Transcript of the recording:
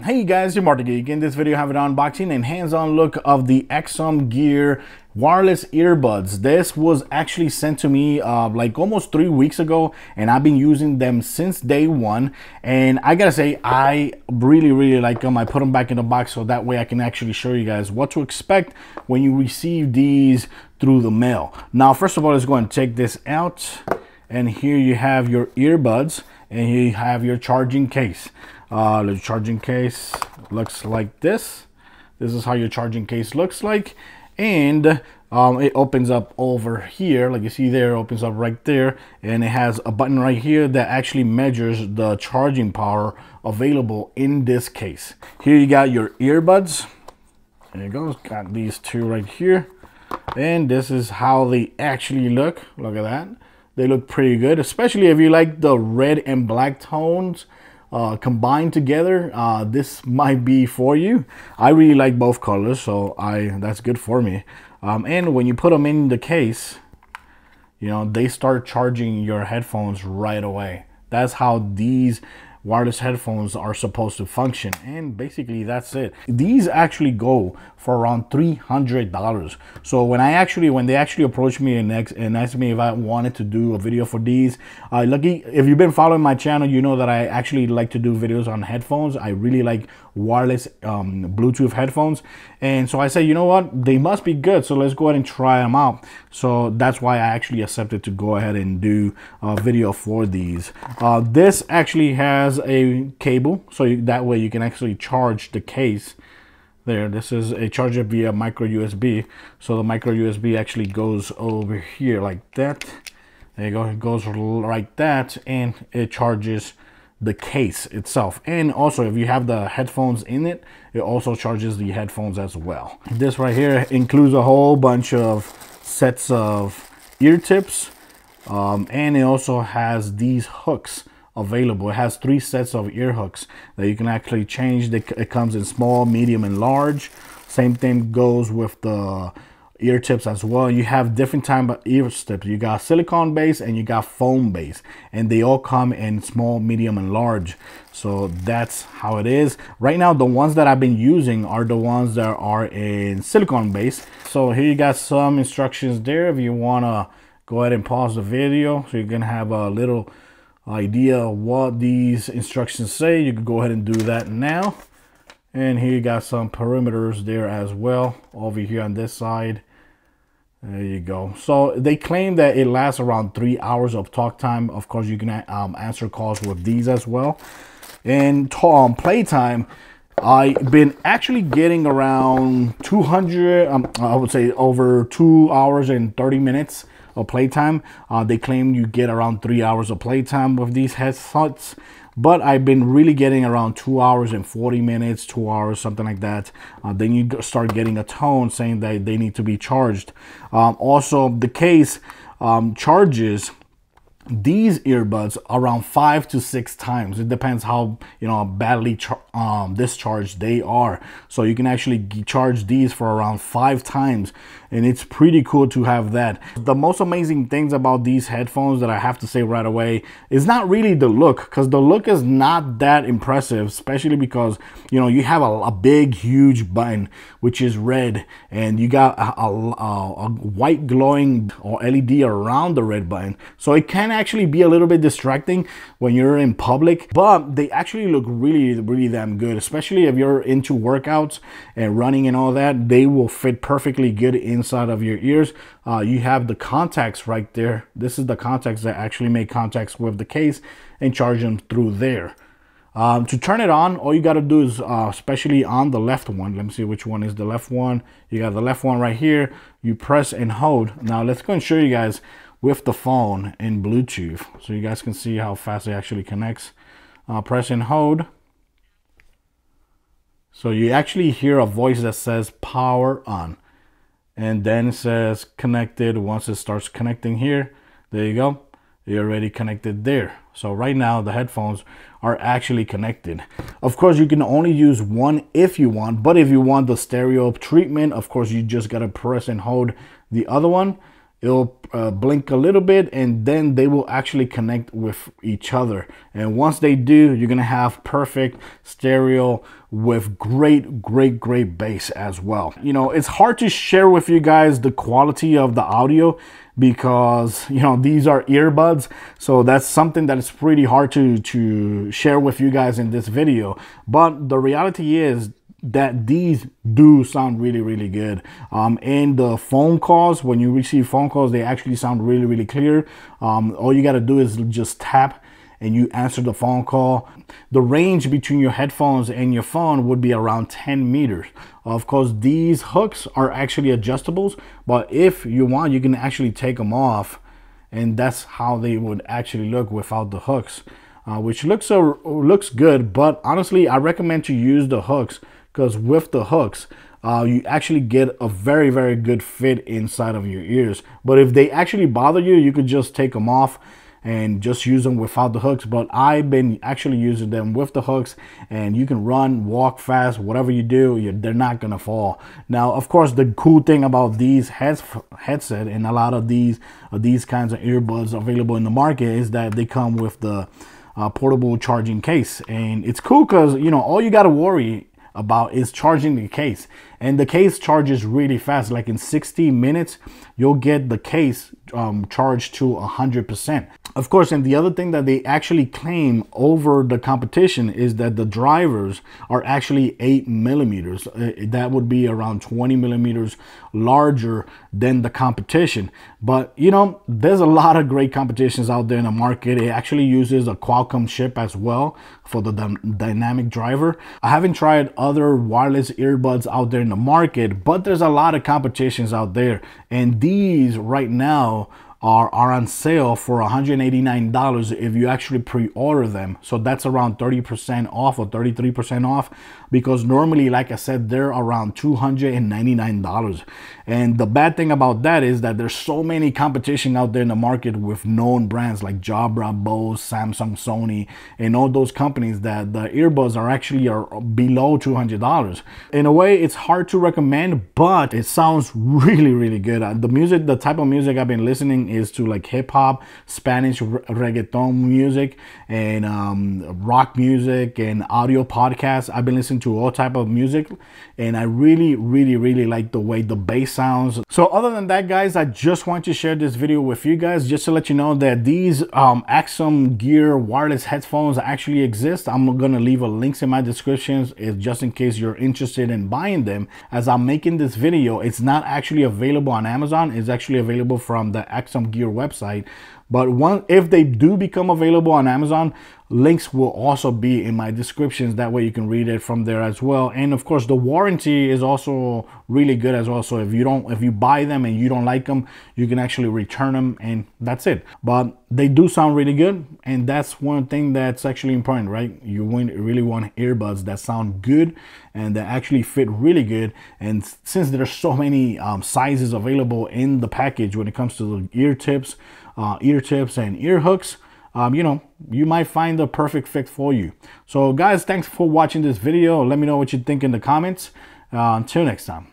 Hey you guys, your Marty Geek. In this video I have an unboxing and hands-on look of the AXUM GEAR wireless earbuds. This was actually sent to me like almost 3 weeks ago, and I've been using them since day one, and I gotta say I really like them. I put them back in the box so that way I can actually show you guys what to expect when you receive these through the mail. Now first of all, let's go and take this out, and here you have your earbuds and here you have your charging case. The charging case looks like this. This is how your charging case looks like, and it opens up over here, like you see there, it opens up right there, and it has a button right here that actually measures the charging power available in this case. Here you got your earbuds. There you go. Got these two right here, and this is how they actually look. Look at that. They look pretty good, especially if you like the red and black tones combined together. This might be for you. I really like both colors, so that's good for me. And when you put them in the case, you know, they start charging your headphones right away. That's how these wireless headphones are supposed to function, and basically that's it. These actually go for around $300. So when they actually approached me and asked me if I wanted to do a video for these, lucky if you've been following my channel, you know that I actually like to do videos on headphones. I really like wireless Bluetooth headphones, and so I said, you know what, they must be good, so let's go ahead and try them out. So that's why I actually accepted to go ahead and do a video for these. This actually has a cable, so that way you can actually charge the case. There, this is a charger via micro USB. So the micro USB actually goes over here like that. There you go, it goes like that, and it charges the case itself. And also, if you have the headphones in it, it also charges the headphones as well. This right here includes a whole bunch of sets of ear tips, and it also has these hooks available. It has 3 sets of ear hooks that you can actually change. It comes in small, medium, and large. Same thing goes with the ear tips as well. You have different type of ear tips. You got silicone base and you got foam base, and they all come in small, medium, and large. So that's how it is. Right now, the ones that I've been using are the ones that are in silicone base. So here you got some instructions there if you want to go ahead and pause the video so you can have a little idea of what these instructions say. You can go ahead and do that now. And here you got some perimeters there as well over here on this side. There you go. So they claim that it lasts around 3 hours of talk time. Of course, you can answer calls with these as well. And Playtime, I've been actually getting around 200, I would say over 2 hours and 30 minutes of playtime. They claim you get around 3 hours of playtime with these headsets, but I've been really getting around 2 hours and 40 minutes, 2 hours, something like that. Then you start getting a tone saying that they need to be charged. Also, the case charges these earbuds around 5 to 6 times. It depends how, you know, badly discharged they are. So you can actually charge these for around 5 times, and it's pretty cool to have that. The most amazing things about these headphones that I have to say right away is not really the look, because the look is not that impressive, especially because, you know, you have a big huge button which is red, and you got a white glowing or LED around the red button, so it can actually be a little bit distracting when you're in public. But they actually look really damn good, especially if you're into workouts and running and all that. They will fit perfectly good inside of your ears. You have the contacts right there. This is the contacts that actually make contacts with the case and charge them through there. To turn it on, all you got to do is, especially on the left one, let me see which one is the left one. You got the left one right here. You press and hold. Now let's go and show you guys with the phone in Bluetooth, so you guys can see how fast it actually connects. Press and hold. So you actually hear a voice that says power on, and then it says connected. Once it starts connecting here, there you go, you're already connected there. So right now the headphones are actually connected. Of course, you can only use one if you want, but if you want the stereo treatment, of course you just gotta press and hold the other one, it'll blink a little bit, and then they will actually connect with each other. And once they do, you're gonna have perfect stereo with great bass as well. You know, it's hard to share with you guys the quality of the audio because, you know, these are earbuds, so that's something that is pretty hard to share with you guys in this video. But the reality is that these do sound really good. And the phone calls, when you receive phone calls, they actually sound really clear. All you got to do is just tap and you answer the phone call. The range between your headphones and your phone would be around 10 meters. Of course, these hooks are actually adjustables, but if you want, you can actually take them off, and that's how they would actually look without the hooks, which looks good. But honestly, I recommend to use the hooks, because with the hooks, you actually get a very good fit inside of your ears. But if they actually bother you, you could just take them off and just use them without the hooks. But I've been actually using them with the hooks, and you can run, walk fast, whatever you do, they're not gonna fall. Now, of course, the cool thing about these headset and a lot of these kinds of earbuds available in the market is that they come with the portable charging case. And it's cool because, you know, all you got to worry about is charging the case, and the case charges really fast. Like in 60 minutes you'll get the case charged to 100%. Of course, and the other thing that they actually claim over the competition is that the drivers are actually 8 millimeters. That would be around 20 millimeters larger than the competition. But you know, there's a lot of great competitions out there in the market. It actually uses a Qualcomm chip as well for the dynamic driver. I haven't tried other wireless earbuds out there in the market, but there's a lot of competitions out there, and these right now are on sale for $189 if you actually pre-order them. So that's around 30% off or 33% off, because normally, like I said, they're around $299. And the bad thing about that is that there's so many competition out there in the market with known brands like Jabra, Bose, Samsung, Sony, and all those companies that the earbuds are actually below $200. In a way, it's hard to recommend, but it sounds really good. The music, the type of music I've been listening is to like hip-hop, Spanish reggaeton music, and rock music, and audio podcasts. I've been listening to all type of music, and I really like the way the bass sounds. So other than that, guys, I just want to share this video with you guys just to let you know that these AXUM GEAR wireless headphones actually exist. I'm gonna leave a links in my descriptions just in case you're interested in buying them. As I'm making this video, it's not actually available on Amazon. It's actually available from the AXUM GEAR website. But if they do become available on Amazon, links will also be in my descriptions. That way you can read it from there as well. And of course, the warranty is also really good as well. So if you buy them and you don't like them, you can actually return them, and that's it. But they do sound really good, and that's one thing that's actually important, right? You really want earbuds that sound good and that actually fit really good. And since there's so many sizes available in the package when it comes to the ear tips and ear hooks, you know, you might find the perfect fit for you. So guys, thanks for watching this video. Let me know what you think in the comments. Until next time.